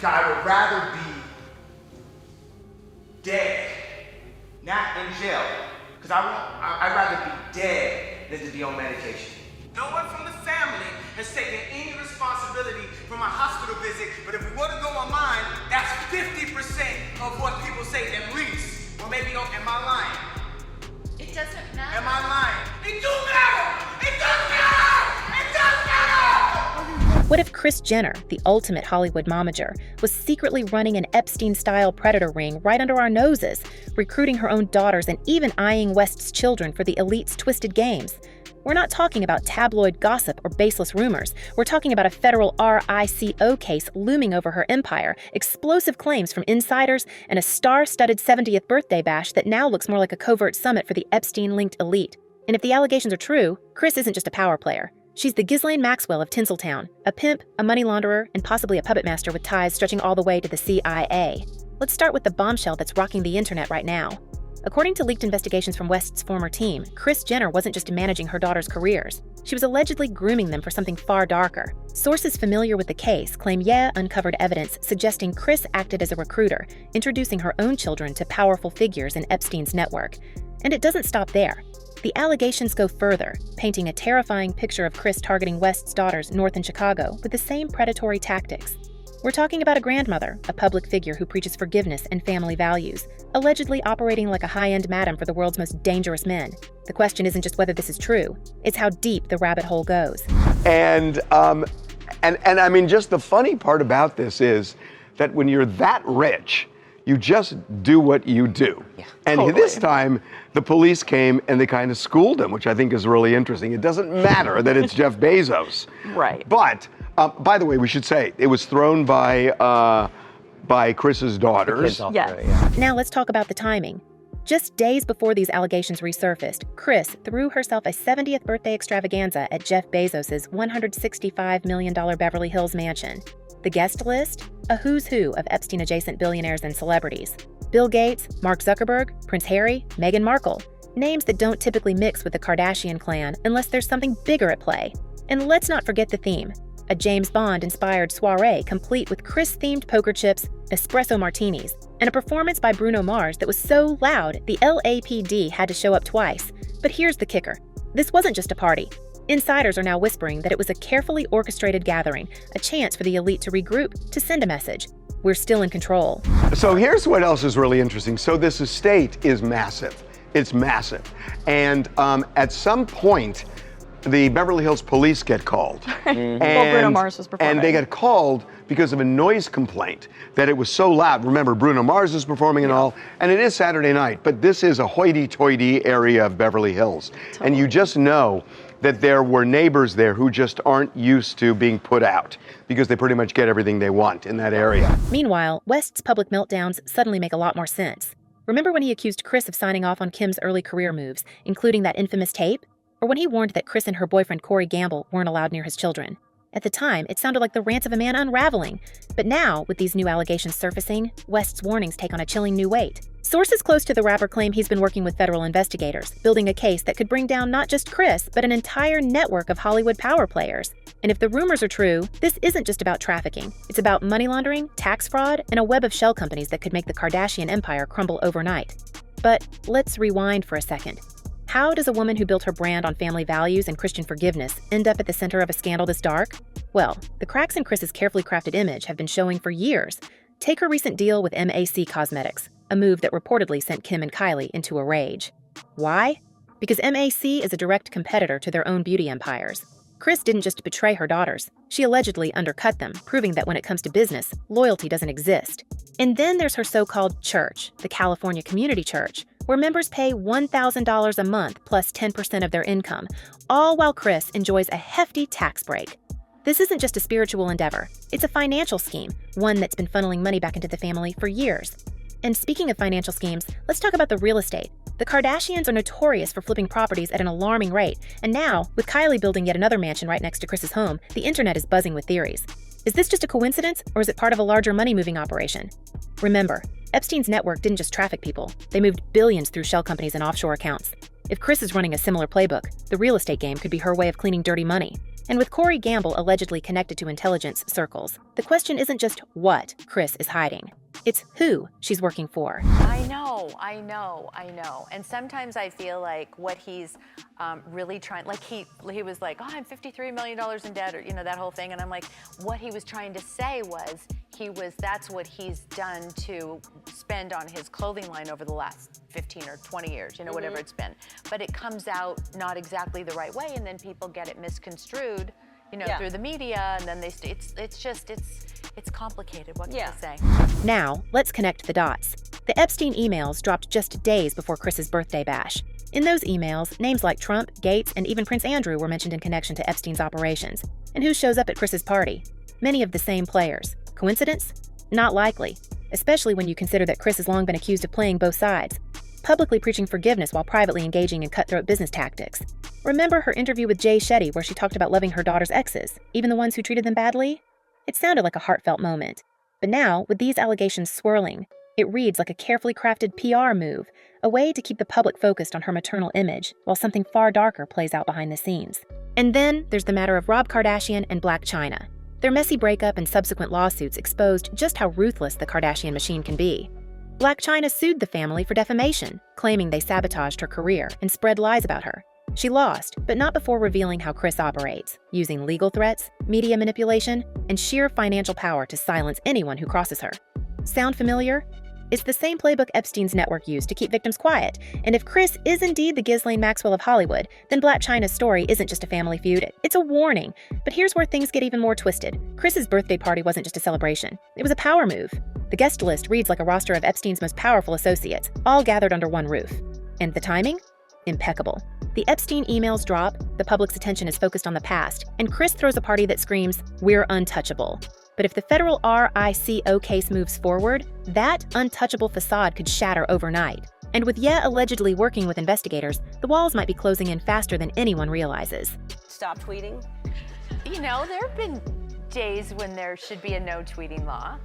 I would rather be dead, not in jail, because I'd rather be dead than to be on medication. No one from the family has taken any responsibility for my hospital visit, but if we were to go online, that's 50% of what people say at least. Or maybe, am I lying? It doesn't matter. Am I lying? It do matter! It does matter! It does matter! What if Kris Jenner, the ultimate Hollywood momager, was secretly running an Epstein-style predator ring right under our noses, recruiting her own daughters and even eyeing West's children for the elite's twisted games? We're not talking about tabloid gossip or baseless rumors. We're talking about a federal RICO case looming over her empire, explosive claims from insiders, and a star-studded 70th birthday bash that now looks more like a covert summit for the Epstein-linked elite. And if the allegations are true, Kris isn't just a power player. She's the Ghislaine Maxwell of Tinseltown, a pimp, a money launderer, and possibly a puppet master with ties stretching all the way to the CIA. Let's start with the bombshell that's rocking the internet right now. According to leaked investigations from West's former team, Kris Jenner wasn't just managing her daughters' careers. She was allegedly grooming them for something far darker. Sources familiar with the case claim uncovered evidence suggesting Kris acted as a recruiter, introducing her own children to powerful figures in Epstein's network. And it doesn't stop there. The allegations go further, painting a terrifying picture of Kris targeting West's daughters north in Chicago with the same predatory tactics. We're talking about a grandmother, a public figure who preaches forgiveness and family values, allegedly operating like a high-end madam for the world's most dangerous men. The question isn't just whether this is true, it's how deep the rabbit hole goes. And I mean, just the funny part about this is that when you're that rich, you just do what you do. Yeah, and totally. This time, the police came and they kind of schooled him, which I think is really interesting. It doesn't matter that it's Jeff Bezos. Right. But, by the way, we should say, it was thrown by Kris's daughters. Yes. Now let's talk about the timing. Just days before these allegations resurfaced, Kris threw herself a 70th birthday extravaganza at Jeff Bezos' $165 million Beverly Hills mansion. The guest list? A who's who of Epstein-adjacent billionaires and celebrities. Bill Gates, Mark Zuckerberg, Prince Harry, Meghan Markle. Names that don't typically mix with the Kardashian clan unless there's something bigger at play. And let's not forget the theme. A James Bond-inspired soiree complete with Kris-themed poker chips, espresso martinis, and a performance by Bruno Mars that was so loud the LAPD had to show up twice. But here's the kicker. This wasn't just a party. Insiders are now whispering that it was a carefully orchestrated gathering, a chance for the elite to regroup, to send a message. We're still in control. So here's what else is really interesting. So this estate is massive. It's massive. And at some point, the Beverly Hills police get called. Well, Bruno Mars was performing. And they get called because of a noise complaint, that it was so loud. Remember, Bruno Mars is performing and all, and it is Saturday night, but this is a hoity-toity area of Beverly Hills. Totally. And you just know that there were neighbors there who just aren't used to being put out because they pretty much get everything they want in that area. Meanwhile, West's public meltdowns suddenly make a lot more sense. Remember when he accused Kris of signing off on Kim's early career moves, including that infamous tape? Or when he warned that Kris and her boyfriend Cory Gamble weren't allowed near his children? At the time, it sounded like the rants of a man unraveling. But now, with these new allegations surfacing, West's warnings take on a chilling new weight. Sources close to the rapper claim he's been working with federal investigators, building a case that could bring down not just Kris, but an entire network of Hollywood power players. And if the rumors are true, this isn't just about trafficking. It's about money laundering, tax fraud, and a web of shell companies that could make the Kardashian empire crumble overnight. But let's rewind for a second. How does a woman who built her brand on family values and Christian forgiveness end up at the center of a scandal this dark? Well, the cracks in Kris's carefully crafted image have been showing for years. Take her recent deal with MAC Cosmetics, a move that reportedly sent Kim and Kylie into a rage. Why? Because MAC is a direct competitor to their own beauty empires. Kris didn't just betray her daughters. She allegedly undercut them, proving that when it comes to business, loyalty doesn't exist. And then there's her so-called church, the California Community Church, where members pay $1,000 a month plus 10% of their income, all while Kris enjoys a hefty tax break. This isn't just a spiritual endeavor. It's a financial scheme, one that's been funneling money back into the family for years. And speaking of financial schemes, let's talk about the real estate. The Kardashians are notorious for flipping properties at an alarming rate, and now, with Kylie building yet another mansion right next to Kris's home, the internet is buzzing with theories. Is this just a coincidence, or is it part of a larger money-moving operation? Remember, Epstein's network didn't just traffic people. They moved billions through shell companies and offshore accounts. If Kris is running a similar playbook, the real estate game could be her way of cleaning dirty money. And with Cory Gamble allegedly connected to intelligence circles, the question isn't just what Kris is hiding. It's who she's working for. I know. And sometimes I feel like what he's really trying, like he was like, oh, I'm $53 million in debt, or, you know, that whole thing. And I'm like, what he was trying to say was, that's what he's done to spend on his clothing line over the last 15 or 20 years, you know, whatever it's been. But it comes out not exactly the right way, and then people get it misconstrued, you know, through the media, and then it's complicated. What can I say? Now, let's connect the dots. The Epstein emails dropped just days before Kris's birthday bash. In those emails, names like Trump, Gates, and even Prince Andrew were mentioned in connection to Epstein's operations. And who shows up at Kris's party? Many of the same players. Coincidence? Not likely, especially when you consider that Kris has long been accused of playing both sides, publicly preaching forgiveness while privately engaging in cutthroat business tactics. Remember her interview with Jay Shetty where she talked about loving her daughter's exes, even the ones who treated them badly? It sounded like a heartfelt moment. But now, with these allegations swirling, it reads like a carefully crafted PR move, a way to keep the public focused on her maternal image, while something far darker plays out behind the scenes. And then there's the matter of Rob Kardashian and Blac Chyna. Their messy breakup and subsequent lawsuits exposed just how ruthless the Kardashian machine can be. Blac Chyna sued the family for defamation, claiming they sabotaged her career and spread lies about her. She lost, but not before revealing how Kris operates, using legal threats, media manipulation, and sheer financial power to silence anyone who crosses her. Sound familiar? It's the same playbook Epstein's network used to keep victims quiet, and if Kris is indeed the Ghislaine Maxwell of Hollywood, then Blac Chyna's story isn't just a family feud, it's a warning. But here's where things get even more twisted. Kris's birthday party wasn't just a celebration, it was a power move. The guest list reads like a roster of Epstein's most powerful associates, all gathered under one roof. And the timing? Impeccable. The Epstein emails drop, the public's attention is focused on the past, and Kris throws a party that screams, "We're untouchable." But if the federal RICO case moves forward, that untouchable facade could shatter overnight. And with Ye allegedly working with investigators, the walls might be closing in faster than anyone realizes. Stop tweeting? You know, there have been days when there should be a no tweeting law.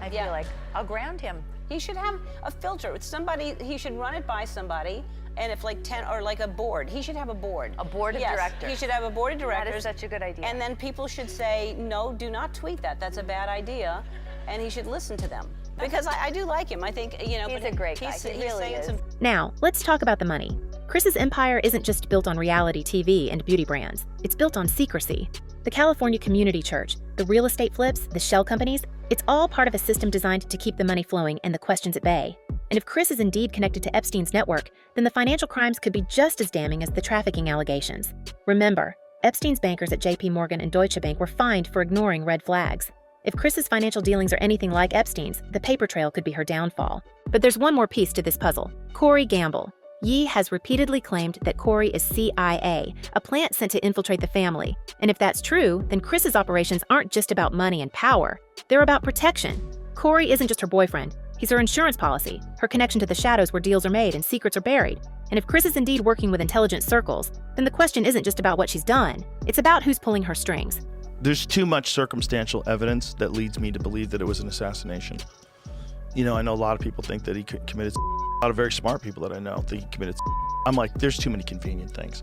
I feel like I'll ground him. He should have a filter with somebody. He should run it by somebody. And if like 10 or like a board, he should have a board. A board of directors. He should have a board of directors. That is such a good idea. And then people should say, no, do not tweet that. That's a bad idea. And he should listen to them. Because I do like him. I think, you know, he's a great guy. He really is. Now, let's talk about the money. Kris's empire isn't just built on reality TV and beauty brands. It's built on secrecy. The California Community Church, the real estate flips, the shell companies, it's all part of a system designed to keep the money flowing and the questions at bay. And if Kris is indeed connected to Epstein's network, then the financial crimes could be just as damning as the trafficking allegations. Remember, Epstein's bankers at JP Morgan and Deutsche Bank were fined for ignoring red flags. If Kris's financial dealings are anything like Epstein's, the paper trail could be her downfall. But there's one more piece to this puzzle. Cory Gamble. Ye has repeatedly claimed that Cory is CIA, a plant sent to infiltrate the family. And if that's true, then Kris's operations aren't just about money and power. They're about protection. Cory isn't just her boyfriend. He's her insurance policy, her connection to the shadows where deals are made and secrets are buried. And if Kris is indeed working with intelligence circles, then the question isn't just about what she's done. It's about who's pulling her strings. There's too much circumstantial evidence that leads me to believe that it was an assassination. You know, I know a lot of people think that he committed. A lot of very smart people that I know think he committed. I'm like, there's too many convenient things.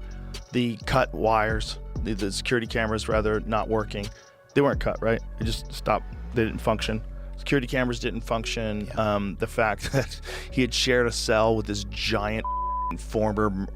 The cut wires, the security cameras rather not working. They weren't cut, right? They just stopped. They didn't function. Security cameras didn't function. Yeah. The fact that he had shared a cell with this giant former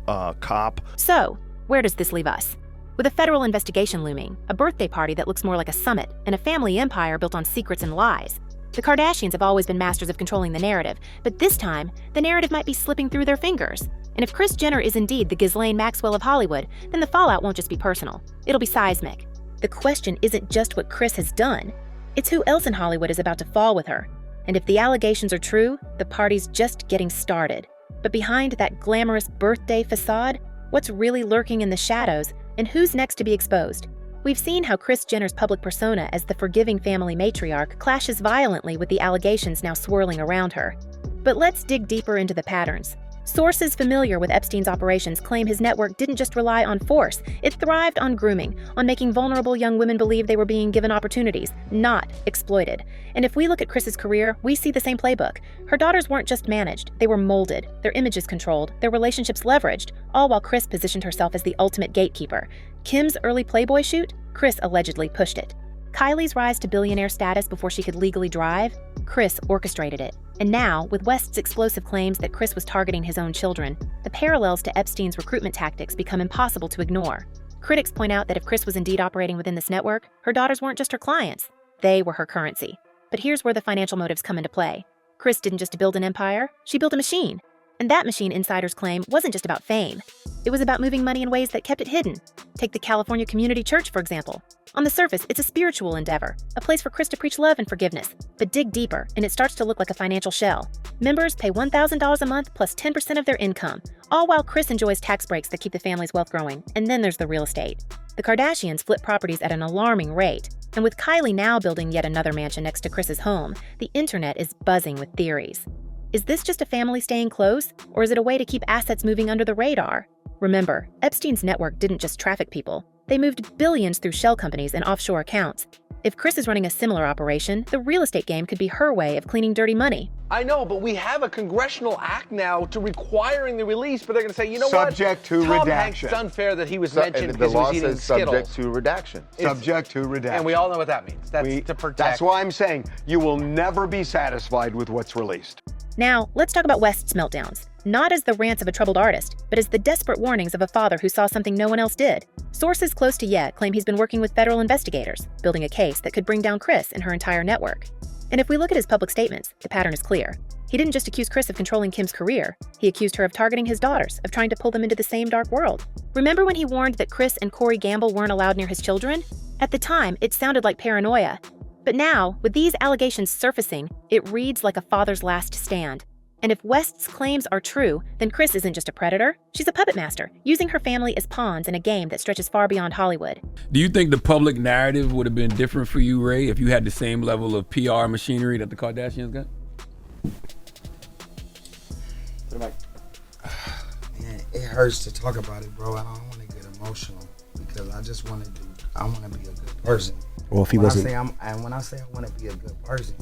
cop. So, where does this leave us? With a federal investigation looming, a birthday party that looks more like a summit, and a family empire built on secrets and lies. The Kardashians have always been masters of controlling the narrative, but this time, the narrative might be slipping through their fingers. And if Kris Jenner is indeed the Ghislaine Maxwell of Hollywood, then the fallout won't just be personal. It'll be seismic. The question isn't just what Kris has done. It's who else in Hollywood is about to fall with her. And if the allegations are true, the party's just getting started. But behind that glamorous birthday facade, what's really lurking in the shadows, and who's next to be exposed? We've seen how Kris Jenner's public persona as the forgiving family matriarch clashes violently with the allegations now swirling around her. But let's dig deeper into the patterns. Sources familiar with Epstein's operations claim his network didn't just rely on force, it thrived on grooming, on making vulnerable young women believe they were being given opportunities, not exploited. And if we look at Kris's career, we see the same playbook. Her daughters weren't just managed, they were molded, their images controlled, their relationships leveraged, all while Kris positioned herself as the ultimate gatekeeper. Kim's early Playboy shoot? Kris allegedly pushed it. Kylie's rise to billionaire status before she could legally drive? Kris orchestrated it. And now, with West's explosive claims that Kris was targeting his own children, the parallels to Epstein's recruitment tactics become impossible to ignore. Critics point out that if Kris was indeed operating within this network, her daughters weren't just her clients, they were her currency. But here's where the financial motives come into play. Kris didn't just build an empire, she built a machine. And that machine, insiders claim, wasn't just about fame. It was about moving money in ways that kept it hidden. Take the California Community Church, for example. On the surface, it's a spiritual endeavor, a place for Kris to preach love and forgiveness. But dig deeper, and it starts to look like a financial shell. Members pay $1,000 a month plus 10% of their income, all while Kris enjoys tax breaks that keep the family's wealth growing. And then there's the real estate. The Kardashians flip properties at an alarming rate. And with Kylie now building yet another mansion next to Kris's home, the internet is buzzing with theories. Is this just a family staying close, or is it a way to keep assets moving under the radar? Remember, Epstein's network didn't just traffic people. They moved billions through shell companies and offshore accounts. If Kris is running a similar operation, the real estate game could be her way of cleaning dirty money. I know, but we have a congressional act now to requiring the release, but they're going to say, you know Subject to Tom redaction. Hanks, it's unfair that he was mentioned because he was eating Skittles. Subject to redaction. Subject to redaction. And we all know what that means. That's to protect. That's why I'm saying you will never be satisfied with what's released. Now, let's talk about West's meltdowns. Not as the rants of a troubled artist, but as the desperate warnings of a father who saw something no one else did. Sources close to Ye claim he's been working with federal investigators, building a case that could bring down Kris and her entire network. And if we look at his public statements, the pattern is clear. He didn't just accuse Kris of controlling Kim's career, he accused her of targeting his daughters, of trying to pull them into the same dark world. Remember when he warned that Kris and Cory Gamble weren't allowed near his children? At the time, it sounded like paranoia. But now, with these allegations surfacing, it reads like a father's last stand. And if West's claims are true, then Kris isn't just a predator, she's a puppet master, using her family as pawns in a game that stretches far beyond Hollywood. Do you think the public narrative would have been different for you, Ray, if you had the same level of PR machinery that the Kardashians got? Man, it hurts to talk about it, bro. I don't want to get emotional because I just want to I want to be a good person. Well, if he wasn't, when I say I want to be a good person,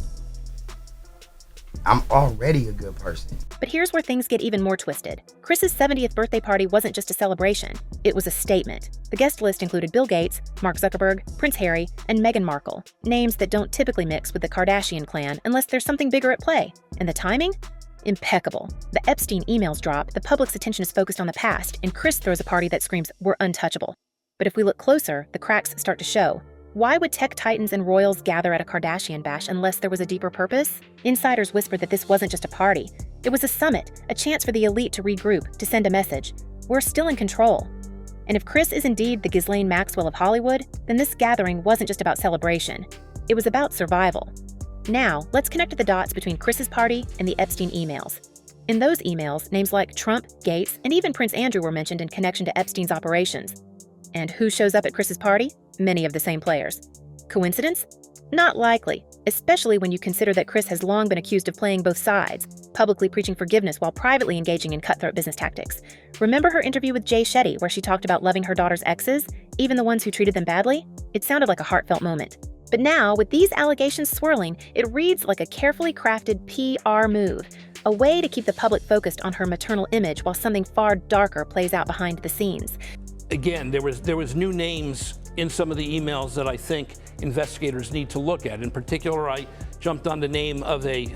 I'm already a good person. But here's where things get even more twisted. Kris's 70th birthday party wasn't just a celebration, it was a statement. The guest list included Bill Gates, Mark Zuckerberg, Prince Harry, and Meghan Markle, names that don't typically mix with the Kardashian clan unless there's something bigger at play. And the timing? Impeccable. The Epstein emails drop, the public's attention is focused on the past, and Kris throws a party that screams, "We're untouchable." But if we look closer, the cracks start to show. Why would tech titans and royals gather at a Kardashian bash unless there was a deeper purpose? Insiders whispered that this wasn't just a party. It was a summit, a chance for the elite to regroup, to send a message. We're still in control. And if Kris is indeed the Ghislaine Maxwell of Hollywood, then this gathering wasn't just about celebration. It was about survival. Now, let's connect the dots between Kris's party and the Epstein emails. In those emails, names like Trump, Gates, and even Prince Andrew were mentioned in connection to Epstein's operations. And who shows up at Kris's party? Many of the same players. Coincidence? Not likely, especially when you consider that Kris has long been accused of playing both sides, publicly preaching forgiveness while privately engaging in cutthroat business tactics. Remember her interview with Jay Shetty where she talked about loving her daughter's exes, even the ones who treated them badly? It sounded like a heartfelt moment. But now, with these allegations swirling, it reads like a carefully crafted PR move, a way to keep the public focused on her maternal image while something far darker plays out behind the scenes. Again, there was new names in some of the emails that I think investigators need to look at. In particular, I jumped on the name of a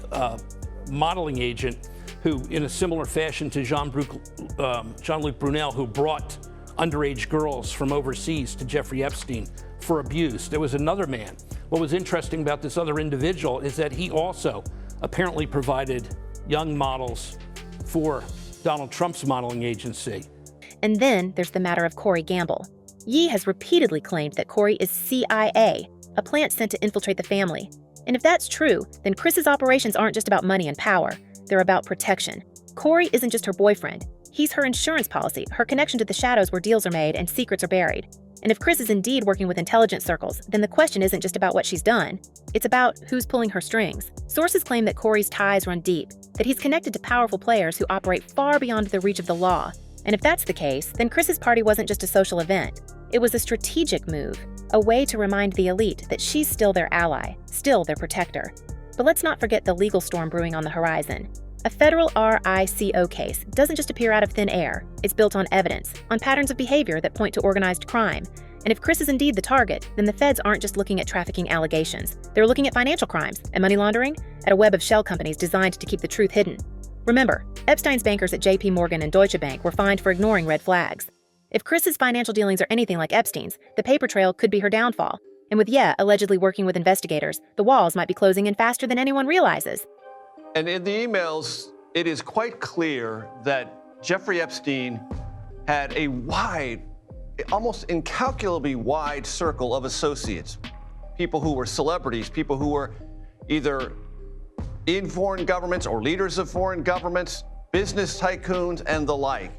modeling agent who, in a similar fashion to Jean-Luc Brunel, who brought underage girls from overseas to Jeffrey Epstein for abuse. There was another man. What was interesting about this other individual is that he also apparently provided young models for Donald Trump's modeling agency. And then there's the matter of Cory Gamble. Ye has repeatedly claimed that Cory is CIA, a plant sent to infiltrate the family. And if that's true, then Kris's operations aren't just about money and power. They're about protection. Cory isn't just her boyfriend. He's her insurance policy, her connection to the shadows where deals are made and secrets are buried. And if Kris is indeed working with intelligence circles, then the question isn't just about what she's done. It's about who's pulling her strings. Sources claim that Cory's ties run deep, that he's connected to powerful players who operate far beyond the reach of the law. And if that's the case, then Kris's party wasn't just a social event. It was a strategic move, a way to remind the elite that she's still their ally, still their protector. But let's not forget the legal storm brewing on the horizon. A federal RICO case doesn't just appear out of thin air. It's built on evidence, on patterns of behavior that point to organized crime. And if Kris is indeed the target, then the feds aren't just looking at trafficking allegations. They're looking at financial crimes and money laundering, at a web of shell companies designed to keep the truth hidden. Remember, Epstein's bankers at JP Morgan and Deutsche Bank were fined for ignoring red flags. If Kris's financial dealings are anything like Epstein's, the paper trail could be her downfall. And with Ye allegedly working with investigators, the walls might be closing in faster than anyone realizes. And in the emails, it is quite clear that Jeffrey Epstein had a wide, almost incalculably wide circle of associates. People who were celebrities, people who were either in foreign governments or leaders of foreign governments, business tycoons, and the like.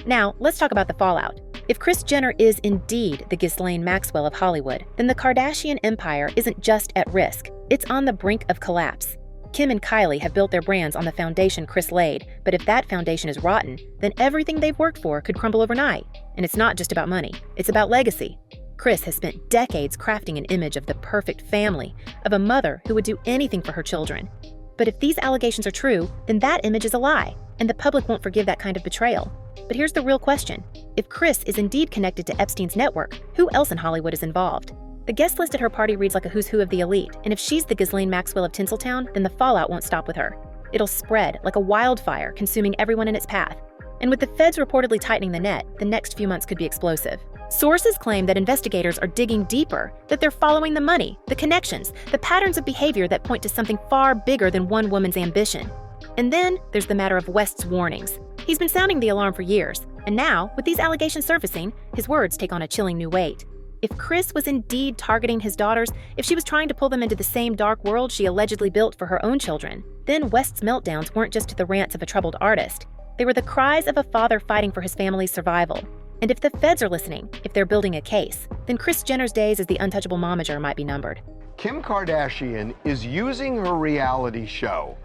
Now, let's talk about the fallout. If Kris Jenner is indeed the Ghislaine Maxwell of Hollywood, then the Kardashian empire isn't just at risk, it's on the brink of collapse. Kim and Kylie have built their brands on the foundation Kris laid, but if that foundation is rotten, then everything they've worked for could crumble overnight. And it's not just about money, it's about legacy. Kris has spent decades crafting an image of the perfect family, of a mother who would do anything for her children. But if these allegations are true, then that image is a lie, and the public won't forgive that kind of betrayal. But here's the real question. If Kris is indeed connected to Epstein's network, who else in Hollywood is involved? The guest list at her party reads like a who's who of the elite, and if she's the Ghislaine Maxwell of Tinseltown, then the fallout won't stop with her. It'll spread like a wildfire, consuming everyone in its path. And with the feds reportedly tightening the net, the next few months could be explosive. Sources claim that investigators are digging deeper, that they're following the money, the connections, the patterns of behavior that point to something far bigger than one woman's ambition. And then there's the matter of West's warnings. He's been sounding the alarm for years, and now, with these allegations surfacing, his words take on a chilling new weight. If Kris was indeed targeting his daughters, if she was trying to pull them into the same dark world she allegedly built for her own children, then West's meltdowns weren't just the rants of a troubled artist. They were the cries of a father fighting for his family's survival. And if the feds are listening, if they're building a case, then Kris Jenner's days as the Untouchable momager might be numbered. Kim Kardashian is using her reality show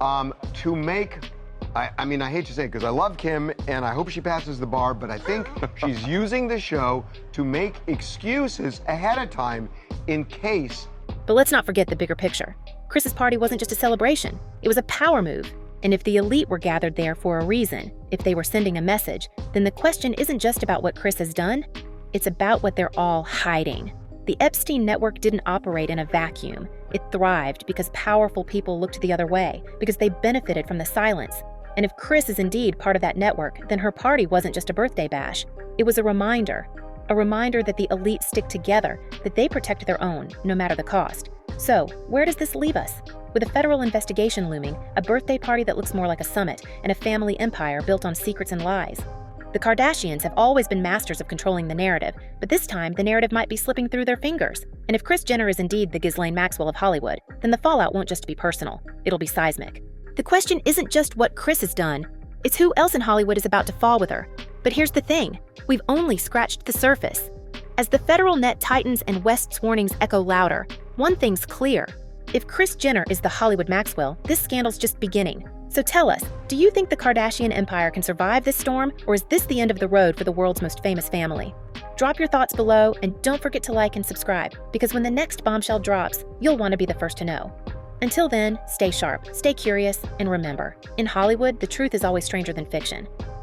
to make, I mean, I hate to say it because I love Kim and I hope she passes the bar, but I think she's using the show to make excuses ahead of time in case. But let's not forget the bigger picture. Kris's party wasn't just a celebration, it was a power move. And if the elite were gathered there for a reason, if they were sending a message, then the question isn't just about what Kris has done, it's about what they're all hiding. The Epstein network didn't operate in a vacuum. It thrived because powerful people looked the other way, because they benefited from the silence. And if Kris is indeed part of that network, then her party wasn't just a birthday bash. It was a reminder that the elite stick together, that they protect their own, no matter the cost. So, where does this leave us? With a federal investigation looming, a birthday party that looks more like a summit, and a family empire built on secrets and lies. The Kardashians have always been masters of controlling the narrative, but this time the narrative might be slipping through their fingers. And if Kris Jenner is indeed the Ghislaine Maxwell of Hollywood, then the fallout won't just be personal, it'll be seismic. The question isn't just what Kris has done, it's who else in Hollywood is about to fall with her. But here's the thing, we've only scratched the surface. As the federal net tightens and West's warnings echo louder, one thing's clear. If Kris Jenner is the Hollywood Maxwell, this scandal's just beginning. So tell us, do you think the Kardashian empire can survive this storm, or is this the end of the road for the world's most famous family? Drop your thoughts below, and don't forget to like and subscribe, because when the next bombshell drops, you'll want to be the first to know. Until then, stay sharp, stay curious, and remember, in Hollywood, the truth is always stranger than fiction.